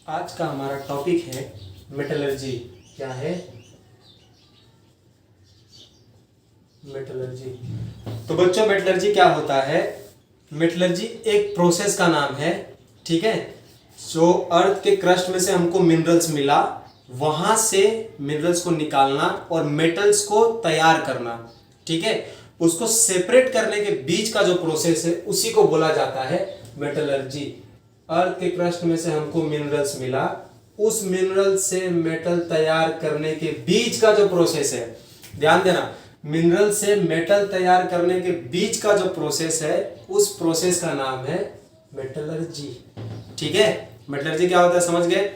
आज का हमारा टॉपिक है मेटलर्जी। क्या है? मेटलर्जी। तो बच्चों मेटलर्जी क्या होता है? मेटलर्जी एक प्रोसेस का नाम है, ठीक है। जो अर्थ के क्रस्ट में से हमको मिनरल्स मिला, वहां से मिनरल्स को निकालना और मेटल्स को तैयार करना, ठीक है। उसको सेपरेट करने के बीच का जो प्रोसेस है उसी को बोला जाता है मेटलर्जी। अर्थ के क्रस्ट में से हमको मिनरल्स मिला, उस मिनरल से मेटल तैयार करने के बीच का जो प्रोसेस है, ध्यान देना, मिनरल से मेटल तैयार करने के बीच का जो प्रोसेस है उस प्रोसेस का नाम है मेटलर्जी, ठीक है। मेटलर्जी क्या होता है समझ गए?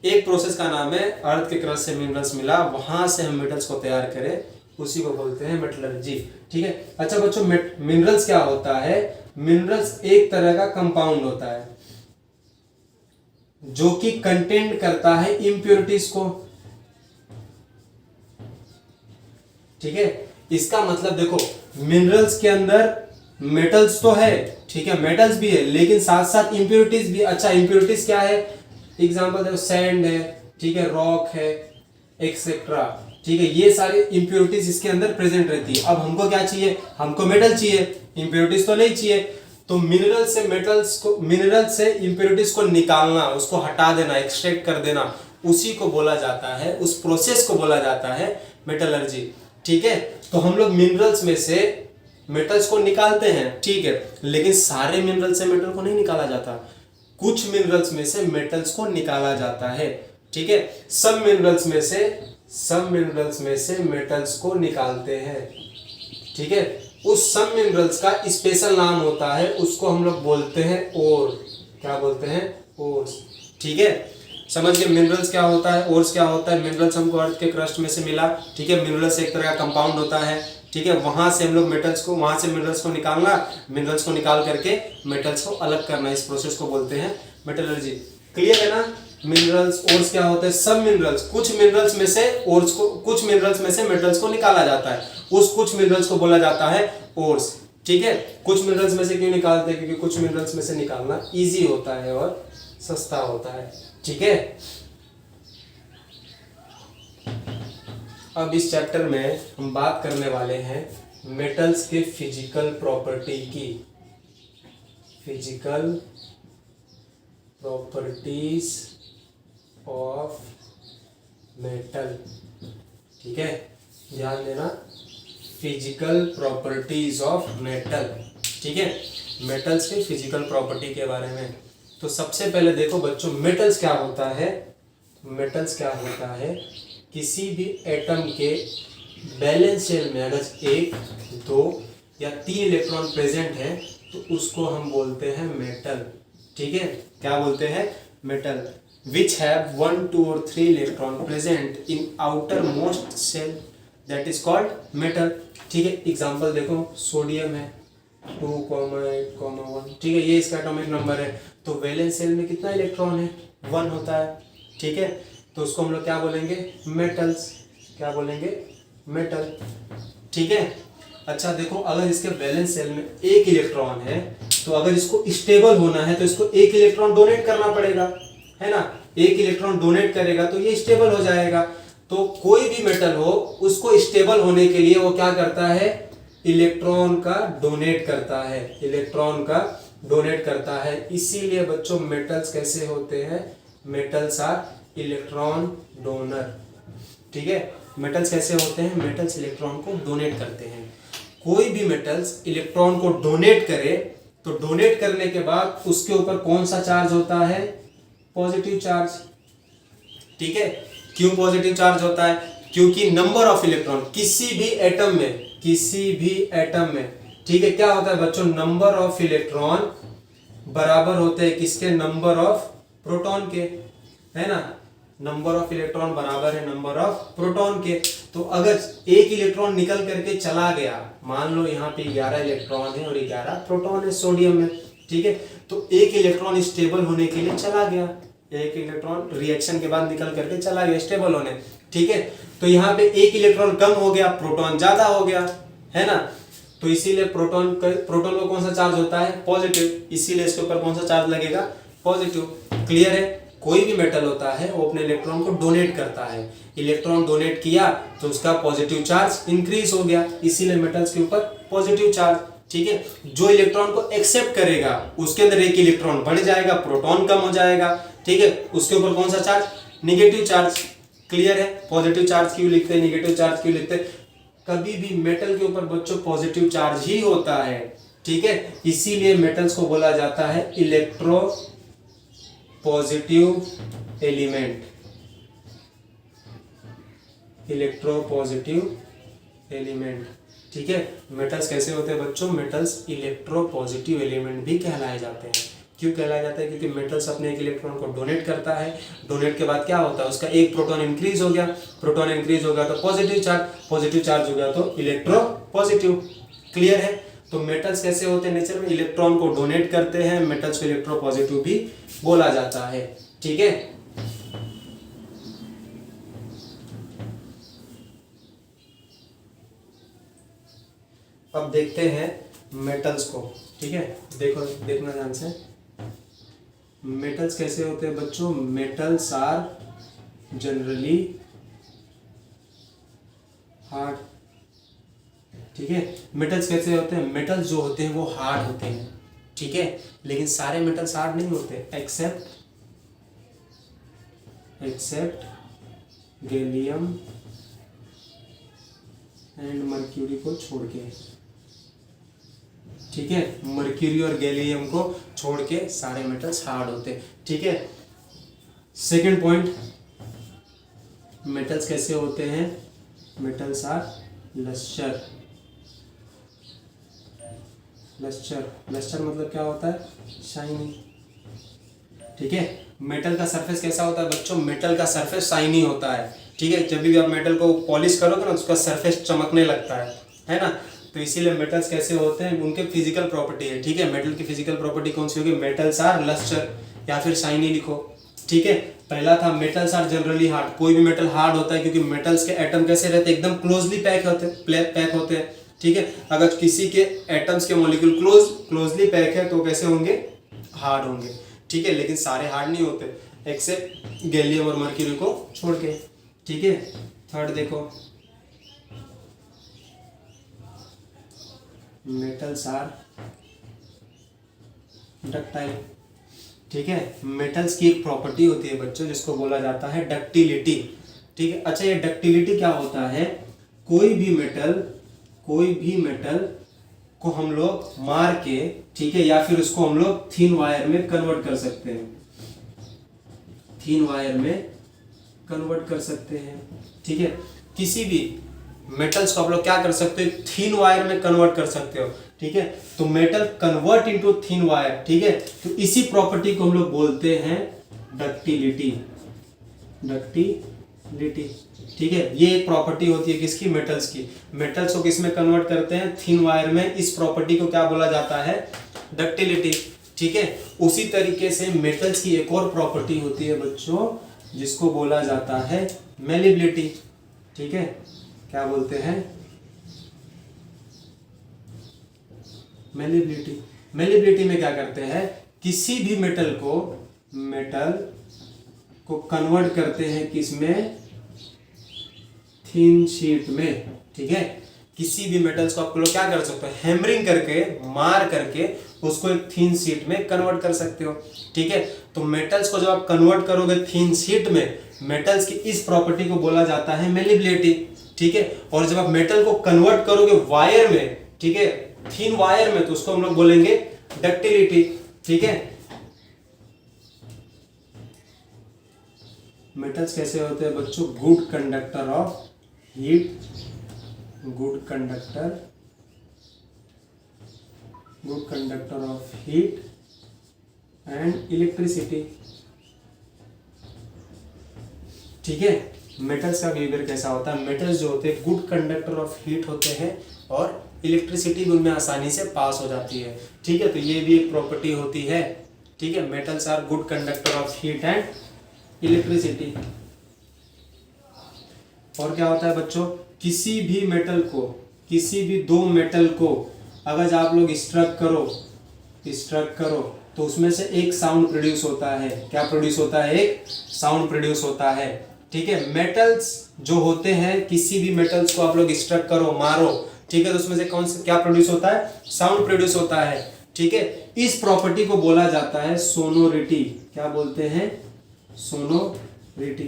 एक प्रोसेस का नाम है अर्थ के क्रस्ट से मिनरल्स मिला, वहां से हम मेटल्स को तैयार करें, उसी को बोलते हैं मेटलर्जी, ठीक है। अच्छा बच्चों, मिनरल्स क्या होता है? मिनरल्स एक तरह का कंपाउंड होता है जो कि कंटेंट करता है इंप्योरिटीज को, ठीक है। इसका मतलब देखो, मिनरल्स के अंदर मेटल्स तो है, ठीक है, मेटल्स भी है, लेकिन साथ साथ इंप्योरिटीज भी। अच्छा, इंप्योरिटीज क्या है? एग्जांपल देखो, सैंड है, ठीक है, रॉक है, एक्सेट्रा, ठीक है। ये सारे इंप्योरिटीज इसके अंदर प्रेजेंट रहती है। अब हमको क्या चाहिए? हमको मेटल चाहिए, इंप्योरिटीज तो नहीं चाहिए। तो मिनरल से मेटल्स को, मिनरल से इंप्योरिटीज को निकालना, उसको हटा देना, एक्सट्रैक्ट कर देना, उसी को बोला जाता है, उस प्रोसेस को बोला जाता है मेटलर्जी, ठीक है। तो हम लोग मिनरल्स में से मेटल्स को निकालते हैं, ठीक है, लेकिन सारे मिनरल से मेटल को नहीं निकाला जाता, कुछ मिनरल्स में से मेटल्स को निकाला जाता है, ठीक है। सब मिनरल्स में से मेटल्स को निकालते हैं, ठीक है। उस सब मिनरल्स का स्पेशल नाम होता है, उसको हम लोग बोलते हैं ओर। क्या बोलते हैं? ओर्स, ठीक है। समझ गए मिनरल्स क्या होता है, ओर्स क्या होता है? मिनरल्स हमको अर्थ के क्रस्ट में से मिला, ठीक है, मिनरल्स एक तरह का कंपाउंड होता है, ठीक है। वहां से हम लोग मेटल्स को, वहां से मिनरल्स को निकालना, मिनरल्स को निकाल करके मेटल्स को अलग करना, इस प्रोसेस को बोलते हैं मेटलर्जी। क्लियर है ना? मिनरल्स, ओर्स क्या होते हैं? सब मिनरल्स, कुछ मिनरल्स में से ओर्स को, कुछ मिनरल्स में से मेटल्स को निकाला जाता है, उस कुछ मिनरल्स को बोला जाता है ओर्स, ठीक है। कुछ मिनरल्स में से क्यों निकालते हैं? क्योंकि कुछ मिनरल्स में से निकालना इजी होता है और सस्ता होता है, ठीक है। अब इस चैप्टर में हम बात करने वाले हैं मेटल्स के फिजिकल प्रॉपर्टी की, फिजिकल प्रॉपर्टीज ऑफ मेटल, ठीक है, ध्यान देना, फिजिकल प्रॉपर्टीज ऑफ मेटल, ठीक है, मेटल्स के फिजिकल प्रॉपर्टी के बारे में। तो सबसे पहले देखो बच्चों, मेटल्स क्या होता है? मेटल्स क्या होता है? किसी भी एटम के बैलेंस शेल में अगर 1, 2 या 3 इलेक्ट्रॉन प्रेजेंट है तो उसको हम बोलते हैं मेटल, ठीक है। क्या बोलते हैं? Metal. which have 1, 2 or 3 electron present in outermost shell, that is called metal, ठीक है। एग्जांपल देखो, सोडियम है 2,8,1, ठीक है, ये इसका एटॉमिक नंबर है। तो वैलेंस शेल में कितना इलेक्ट्रॉन है? 1 होता है, ठीक है। तो उसको हम लोग क्या बोलेंगे? मेटल्स। क्या बोलेंगे? मेटल, ठीक है। अच्छा देखो, अगर इसके वैलेंस शेल में 1 इलेक्ट्रॉन है तो अगर इसको स्टेबल होना है तो इसको 1 इलेक्ट्रॉन डोनेट करना पड़ेगा, है ना। 1 इलेक्ट्रॉन डोनेट करेगा तो ये स्टेबल हो जाएगा। तो कोई भी मेटल हो, उसको स्टेबल होने के लिए वो क्या करता है? इलेक्ट्रॉन का डोनेट करता है, इलेक्ट्रॉन का डोनेट करता है। इसीलिए बच्चों मेटल्स कैसे होते हैं? मेटल्स आर इलेक्ट्रॉन डोनर, ठीक है। मेटल्स कैसे होते हैं? मेटल्स इलेक्ट्रॉन को डोनेट करते हैं। कोई भी मेटल्स इलेक्ट्रॉन को डोनेट करे तो डोनेट करने के बाद उसके ऊपर कौन सा चार्ज होता है? पॉजिटिव चार्ज, ठीक है। क्यों पॉजिटिव चार्ज होता है? क्योंकि नंबर ऑफ इलेक्ट्रॉन किसी भी एटम में, किसी भी एटम में, ठीक है, क्या होता है बच्चों? नंबर ऑफ इलेक्ट्रॉन बराबर होते हैं किसके? नंबर ऑफ प्रोटॉन के, है ना। नंबर ऑफ इलेक्ट्रॉन बराबर है नंबर ऑफ प्रोटॉन के। तो अगर 1 इलेक्ट्रॉन निकल करके चला गया, मान लो यहाँ पे 11 इलेक्ट्रॉन है और 11 प्रोटॉन है सोडियम में, ठीक है, तो 1 इलेक्ट्रॉन स्टेबल होने के लिए चला गया, 1 इलेक्ट्रॉन रिएक्शन के बाद निकल करके चला गया स्टेबल होने, ठीक है। तो यहाँ पे 1 इलेक्ट्रॉन कम हो गया, प्रोटॉन ज्यादा हो गया, है ना। तो इसीलिए प्रोटॉन को कौन सा चार्ज होता है? पॉजिटिव, इसीलिए इसके ऊपर कौन सा चार्ज लगेगा? पॉजिटिव। क्लियर है? कोई भी मेटल होता है वो अपने इलेक्ट्रॉन को डोनेट करता है, इलेक्ट्रॉन डोनेट किया तो उसका पॉजिटिव चार्ज इंक्रीज हो गया, इसीलिए मेटल्स के ऊपर पॉजिटिव चार्ज। ठीक है, जो इलेक्ट्रॉन को एक्सेप्ट करेगा उसके अंदर एक इलेक्ट्रॉन बढ़ जाएगा, प्रोटॉन कम हो जाएगा। ठीक है, उसके ऊपर कौन सा चार्ज, निगेटिव चार्ज। क्लियर है, पॉजिटिव चार्ज क्यों लिखते हैं, निगेटिव चार्ज क्यों लिखते हैं, कभी भी मेटल के ऊपर बच्चों पॉजिटिव चार्ज ही होता है। ठीक है, इसीलिए मेटल्स को बोला जाता है electro positive element, electro positive element. ठीक है, मेटल्स कैसे होते हैं बच्चों, मेटल्स इलेक्ट्रो पॉजिटिव एलिमेंट भी कहलाए जाते हैं। क्यों कहलाया जाता है, क्योंकि मेटल्स अपने एक इलेक्ट्रॉन को डोनेट करता है, डोनेट के बाद क्या होता है, उसका एक प्रोटॉन इंक्रीज हो गया, प्रोटॉन इंक्रीज हो गया तो पॉजिटिव चार्ज हो गया तो इलेक्ट्रो पॉजिटिव। क्लियर है, तो मेटल्स कैसे होते हैं नेचर में, इलेक्ट्रॉन को डोनेट करते हैं, मेटल्स को इलेक्ट्रो पॉजिटिव भी बोला जाता है। ठीक है, अब देखते हैं मेटल्स को। ठीक है, देखो देखना ध्यान से, मेटल्स कैसे होते हैं बच्चों, मेटल्स आर जनरली हार्ड। ठीक है, मेटल्स कैसे होते हैं, मेटल्स जो होते हैं वो हार्ड होते हैं। ठीक है, लेकिन सारे मेटल्स हार्ड नहीं होते, एक्सेप्ट गैलियम एंड मर्क्यूरी को छोड़ के। ठीक है, मर्क्यूरी और गैलियम को छोड़ के सारे मेटल्स हार्ड होते हैं। ठीक है, सेकंड पॉइंट, मेटल्स कैसे होते हैं, मेटल्स आर लस्टर। लस्टर मतलब क्या होता है, शाइनी। ठीक है, मेटल का सरफेस कैसा होता है बच्चों, मेटल का सरफेस शाइनी होता है। ठीक है, जब भी आप मेटल को पॉलिश करोगे ना उसका सरफेस चमकने लगता है ना, तो इसीलिए मेटल्स कैसे होते हैं, उनके फिजिकल प्रॉपर्टी है। ठीक है, मेटल की फिजिकल प्रॉपर्टी कौन सी होगी, मेटल्स आर लस्टर या फिर शाइनी लिखो। ठीक है, पहला था मेटल्स आर जनरली हार्ड, कोई भी मेटल हार्ड होता है क्योंकि मेटल्स के एटम कैसे रहते हैं, एकदम क्लोजली पैक होते हैं। ठीक है, अगर किसी के एटम्स के मॉलिक्यूल क्लोजली पैक है तो कैसे होंगे, हार्ड होंगे। ठीक है, लेकिन सारे हार्ड नहीं होते एक्सेप्ट गैलियम और मर्क्यूरी को छोड़ के। ठीक है, थर्ड देखो, मेटल्स आर डक्टाइल। ठीक है, मेटल्स की एक प्रॉपर्टी होती है बच्चों जिसको बोला जाता है डक्टिलिटी। ठीक है, अच्छा ये डक्टिलिटी क्या होता है, कोई भी मेटल को हम लोग मार के, ठीक है, या फिर उसको हम लोग थिन वायर में कन्वर्ट कर सकते हैं, थिन वायर में कन्वर्ट कर सकते हैं। ठीक है, किसी भी मेटल्स को आप लोग क्या कर सकते हो, थिन वायर में कन्वर्ट कर सकते हो। ठीक है, तो metal convert into thin wire. ठीक है, तो इसी प्रॉपर्टी को हम लोग बोलते हैं डक्टिलिटी। ठीक है, ये एक प्रॉपर्टी होती है किसकी, मेटल्स की। मेटल्स को किस में कन्वर्ट करते हैं, थिन वायर में, इस प्रॉपर्टी को क्या बोला जाता है, डक्टिलिटी। ठीक है, उसी तरीके से मेटल्स की एक और प्रॉपर्टी होती है बच्चों जिसको बोला जाता है मेलिबिलिटी। ठीक है, क्या बोलते हैं, मेलिबिलिटी में क्या करते हैं, किसी भी मेटल को कन्वर्ट करते हैं किसमें, थिन शीट में। ठीक है, किसी भी मेटल्स को आप लोग क्या कर सकते हो, हैमरिंग करके, मार करके उसको एक थिन शीट में कन्वर्ट कर सकते हो। ठीक है, तो मेटल्स को जब आप कन्वर्ट करोगे थिन शीट में, मेटल्स की इस प्रॉपर्टी को बोला जाता है मेलिबिलिटी। ठीक है, और जब आप मेटल को कन्वर्ट करोगे वायर में, ठीक है, थिन वायर में, तो उसको हम लोग बोलेंगे डक्टिलिटी। ठीक है, मेटल्स कैसे होते हैं बच्चों, good conductor of heat, good conductor of heat and electricity. ठीक है, मेटल्स का बिहेवियर कैसा होता है, मेटल्स जो होते हैं गुड कंडक्टर ऑफ हीट होते हैं और इलेक्ट्रिसिटी भी उनमें आसानी से पास हो जाती है। ठीक है, तो ये भी एक प्रॉपर्टी होती है। ठीक है, metals are good conductor of heat and electricity. और क्या होता है बच्चों, किसी भी मेटल को, किसी भी दो मेटल को अगर आप लोग स्ट्रक करो तो उसमें से एक साउंड प्रोड्यूस होता है। क्या प्रोड्यूस होता है? एक साउंड प्रोड्यूस होता है। ठीक है, मेटल्स जो होते हैं, किसी भी मेटल्स को आप लोग स्ट्रक करो, मारो, ठीक है, तो उसमें से कौन सा क्या प्रोड्यूस होता है? साउंड प्रोड्यूस होता है। ठीक है, इस प्रॉपर्टी को बोला जाता है सोनोरिटी। क्या बोलते हैं? सोनोरिटी।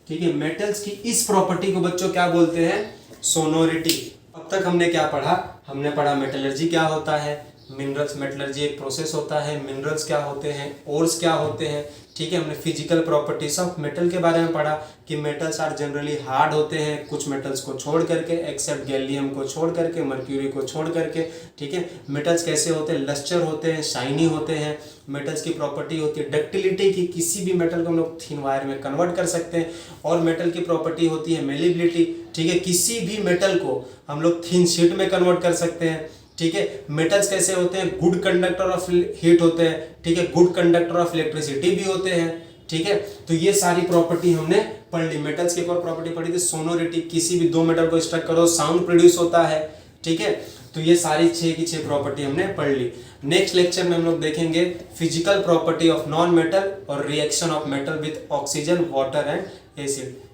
ठीक है, मेटल्स की इस प्रॉपर्टी को बच्चों क्या बोलते हैं? सोनोरिटी। अब तक हमने क्या पढ़ा? हमने पढ़ा मेटलर्जी क्या होता है, मिनरल्स, मेटलर्जी एक प्रोसेस होता है, मिनरल्स क्या होते हैं, ओर्स क्या होते हैं। ठीक है, हमने फिजिकल प्रॉपर्टीज ऑफ मेटल के बारे में पढ़ा कि मेटल्स आर जनरली हार्ड होते हैं, कुछ मेटल्स को छोड़ करके, एक्सेप्ट गैलियम को छोड़ करके, मर्क्यूरी को छोड़ करके। ठीक है, मेटल्स कैसे होते हैं? लस्टर होते हैं, शाइनी होते हैं। मेटल्स की प्रॉपर्टी होती है डक्टिलिटी की, किसी भी मेटल को हम लोग थिन वायर में कन्वर्ट कर सकते हैं। और मेटल की प्रॉपर्टी होती है मेलिबिलिटी। ठीक है, किसी भी मेटल को हम लोग थिन शीट में कन्वर्ट कर सकते हैं। ठीक है, मेटल्स कैसे होते हैं? गुड कंडक्टर ऑफ हीट होते हैं। ठीक है, गुड कंडक्टर ऑफ इलेक्ट्रिसिटी भी होते हैं। ठीक है, तो ये सारी प्रॉपर्टी हमने पढ़ ली। मेटल्स की एक और प्रॉपर्टी पढ़ी थी सोनोरिटी, किसी भी दो मेटल को स्ट्रक करो साउंड प्रोड्यूस होता है। ठीक है, तो ये सारी 6 की 6 प्रॉपर्टी हमने पढ़ ली। नेक्स्ट लेक्चर में हम लोग देखेंगे physical property of non metal और reaction of metal with oxygen, water and acid.